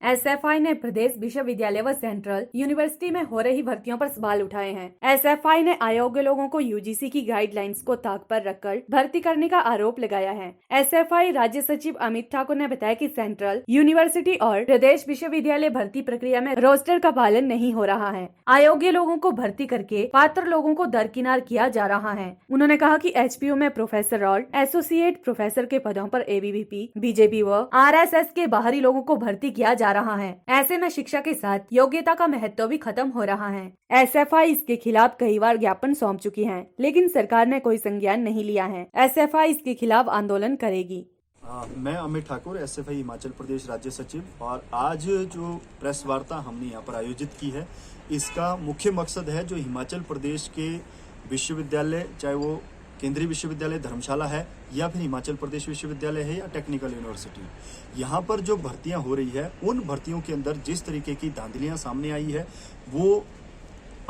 SFI ने प्रदेश विश्वविद्यालय व सेंट्रल यूनिवर्सिटी में हो रही भर्तियों पर सवाल उठाए हैं। एसएफआई ने अयोग्य लोगों को यूजीसी की गाइडलाइंस को ताक पर रखकर भर्ती करने का आरोप लगाया है। एसएफआई राज्य सचिव अमित ठाकुर ने बताया कि सेंट्रल यूनिवर्सिटी और प्रदेश विश्वविद्यालय भर्ती प्रक्रिया में रोस्टर का पालन नहीं हो रहा है। अयोग्य लोगों को भर्ती करके पात्र लोगों को दरकिनार किया जा रहा है। उन्होंने कहा कि एचपीयू में प्रोफेसर और एसोसिएट प्रोफेसर के पदों पर एबीवीपी, बीजेपी व आरएसएस के बाहरी लोगों को भर्ती किया जा रहा है। ऐसे में शिक्षा के साथ योग्यता का महत्व भी खत्म हो रहा है। एसएफआई इसके खिलाफ कई बार ज्ञापन सौंप चुकी है, लेकिन सरकार ने कोई संज्ञान नहीं लिया है। एसएफआई इसके खिलाफ आंदोलन करेगी। मैं अमित ठाकुर, एसएफआई हिमाचल प्रदेश राज्य सचिव, और आज जो प्रेस वार्ता हमने यहाँ पर आयोजित की है, इसका मुख्य मकसद है जो हिमाचल प्रदेश के विश्वविद्यालय, चाहे वो केंद्रीय विश्वविद्यालय धर्मशाला है या फिर हिमाचल प्रदेश विश्वविद्यालय है या टेक्निकल यूनिवर्सिटी, यहाँ पर जो भर्तियां हो रही है, उन भर्तियों के अंदर जिस तरीके की धांधलियां सामने आई है, वो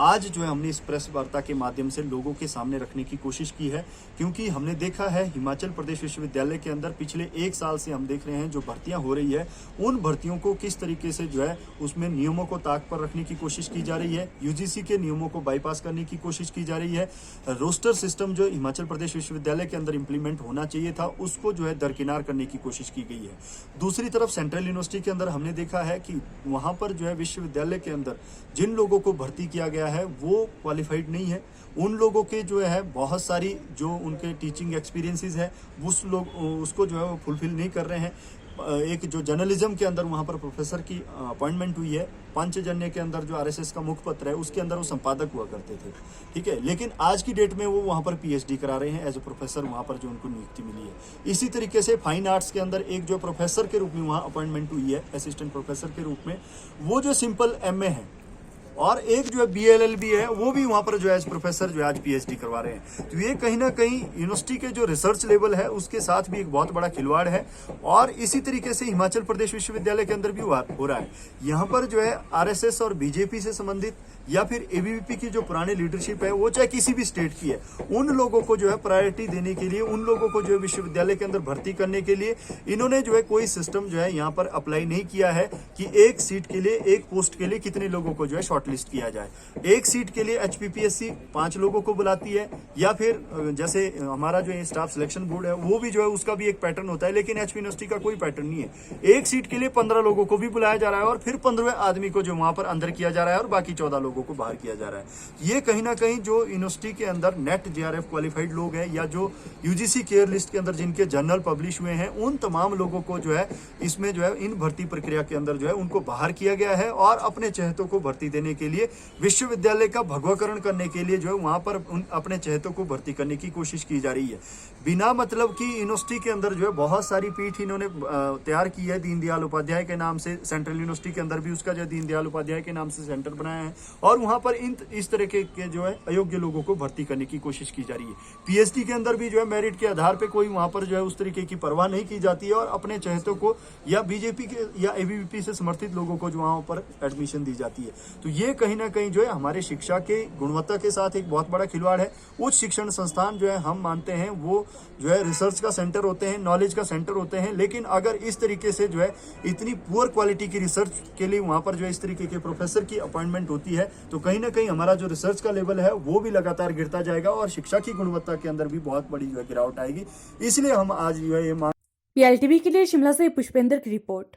आज जो है हमने इस प्रेस वार्ता के माध्यम से लोगों के सामने रखने की कोशिश की है। क्योंकि हमने देखा है हिमाचल प्रदेश विश्वविद्यालय के अंदर पिछले 1 साल से हम देख रहे हैं जो भर्तियां हो रही है, उन भर्तियों को किस तरीके से जो है उसमें नियमों को ताक पर रखने की कोशिश की जा रही है, यूजीसी के नियमों को बाईपास करने की कोशिश की जा रही है। रोस्टर सिस्टम जो हिमाचल प्रदेश विश्वविद्यालय के अंदर इम्प्लीमेंट होना चाहिए था, उसको जो है दरकिनार करने की कोशिश की गई है। दूसरी तरफ सेंट्रल यूनिवर्सिटी के अंदर हमने देखा है कि वहां पर जो है विश्वविद्यालय के अंदर जिन लोगों को भर्ती किया गया है वो क्वालिफाइड नहीं है। उन लोगों के जो है बहुत सारी जो उनके टीचिंग एक्सपीरियंसेस है उसको जो है वो फुलफिल नहीं कर रहे हैं। एक जो जर्नलिज्म के अंदर वहाँ पर प्रोफेसर की अपॉइंटमेंट हुई है, पंचजन्य के अंदर जो आरएसएस का मुखपत्र है उसके अंदर वो संपादक हुआ करते थे, ठीक है, लेकिन आज की डेट में वो वहाँ पर पीएचडी करा रहे हैं एज ए प्रोफेसर, वहाँ पर जो उनको नियुक्ति मिली है। इसी तरीके से फाइन आर्ट्स के अंदर एक जो प्रोफेसर के रूप में वहाँ अपॉइंटमेंट हुई है, असिस्टेंट प्रोफेसर के रूप में, वो जो सिंपल एमए है, और एक जो है बीएलएलबी है, वो भी वहां पर जो है प्रोफेसर जो है आज पीएचडी करवा रहे हैं। तो ये कहीं ना कहीं यूनिवर्सिटी के जो रिसर्च लेवल है उसके साथ भी एक बहुत बड़ा खिलवाड़ है। और इसी तरीके से हिमाचल प्रदेश विश्वविद्यालय के अंदर भी हो रहा है। यहाँ पर जो है आरएसएस और बीजेपी से संबंधित या फिर एबीवीपी की जो पुरानी लीडरशिप है, वो चाहे किसी भी स्टेट की है, उन लोगों को जो है प्रायोरिटी देने के लिए, उन लोगों को जो है विश्वविद्यालय के अंदर भर्ती करने के लिए इन्होंने जो है कोई सिस्टम जो है यहाँ पर अप्लाई नहीं किया है कि एक सीट के लिए, एक पोस्ट के लिए कितने लोगों को जो है शॉर्टलिस्ट किया जाए। एक सीट के लिए एचपीपीएससी 5 लोगों को बुलाती है, या फिर जैसे हमारा जो स्टाफ सिलेक्शन बोर्ड है वो भी जो है उसका भी एक पैटर्न होता है, लेकिन एचपी यूनिवर्सिटी का कोई पैटर्न नहीं है। एक सीट के लिए 15 लोगों को भी बुलाया जा रहा है और फिर 15वें आदमी को जो वहां पर अंदर किया जा रहा है और बाकी 14 लोगों को बाहर किया जा रहा है। ये कहीं ना कहीं जो यूनिवर्सिटी के अंदर नेट जेआरएफ क्वालिफाइड लोग हैं या जो यूजीसी केयर लिस्ट के अंदर जिनके जर्नल पब्लिश हुए हैं, उन तमाम लोगों को जो है इसमें जो है इन भर्ती प्रक्रिया के अंदर जो है उनको बाहर किया गया है और अपने चहेतों को भर्ती देने के लिए, विश्वविद्यालय का भगवाकरण करने के लिए जो है वहां पर अपने चहेतों को भर्ती करने की कोशिश की जा रही है। बिना मतलब की यूनिवर्सिटी के अंदर जो है बहुत सारी पीठ इन्होंने तैयार की है दीनदयाल उपाध्याय के नाम से। सेंट्रल यूनिवर्सिटी के अंदर भी उसका जो दीनदयाल उपाध्याय के नाम से सेंटर बनाया है और वहां पर इस तरह के जो है अयोग्य लोगों को भर्ती करने की कोशिश की जा रही है। पीएचडी के अंदर भी जो है मेरिट के आधार पर कोई वहां पर जो है उस तरीके की परवाह नहीं की जाती है और अपने चहेतों को या बीजेपी के या एबीवीपी से समर्थित लोगों को जो वहां पर एडमिशन दी जाती है। तो ये कहीं ना कहीं जो है हमारे शिक्षा के गुणवत्ता के साथ एक बहुत बड़ा खिलवाड़ है। उच्च शिक्षण संस्थान जो है हम मानते हैं वो जो है रिसर्च का सेंटर होते हैं, नॉलेज का सेंटर होते हैं, लेकिन अगर इस तरीके से जो है इतनी पुअर क्वालिटी की रिसर्च के लिए वहां पर जो है इस तरीके के प्रोफेसर की अपॉइंटमेंट होती है, तो कहीं ना कहीं हमारा जो रिसर्च का लेवल है वो भी लगातार गिरता जाएगा और शिक्षा की गुणवत्ता के अंदर भी बहुत बड़ी जो है गिरावट आएगी। इसलिए हम आज जो है ये पीएलटीवी के लिए शिमला से पुष्पेंद्र की रिपोर्ट।